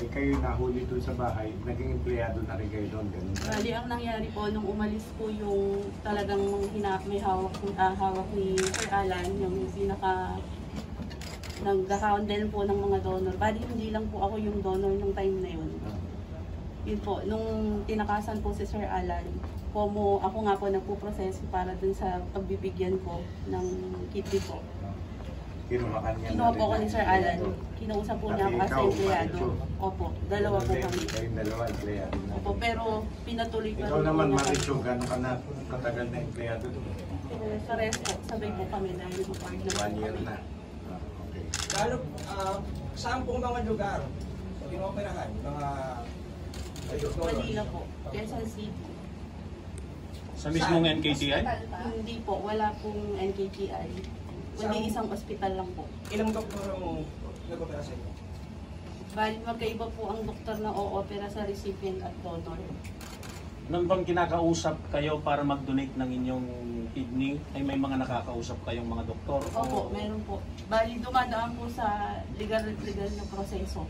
ay kayo nahuli doon sa bahay, naging empleyado na rin kayo doon. Bali, ang nangyari po, nung umalis po yung talagang may hawak ni Sir Alan, yung pinaka nag-handle po ng mga donor. Bali, hindi lang po ako yung donor ng time na yun. Yun po, nung tinakasan po si Sir Alan, ako nga po nagpo-proseso para dun sa pagbibigyan ko ng kidney po. Kinuha po ko ni Sir Alan. Kinuusap po niya ako as empleyado. Opo, dalawa po kami. Kayong dalawa, empleyado na. Opo, pero pinatuloy pa rin. Ikaw naman, Maricho, gano'n ka na katagal na empleyado doon? Sa rest po, sabay po kami dahil mag-partner po 1 year kami. na. Okay. Lalo, saan pong mga lugar pinoperahan? Mga Manila po, Quezon City. Sa mismong NKTI? Hindi po, wala pong NKTI. Kundi isang ospital lang po. ilang doktor ang nag-opera sa inyo? Bali, magkaiba po ang doktor na o-opera sa recipient at donor. Nang bang kinakausap kayo para mag-donate ng inyong kidney, ay may mga nakakausap kayong mga doktor? Opo, meron po. Bali, dumadaan po sa legal na proseso.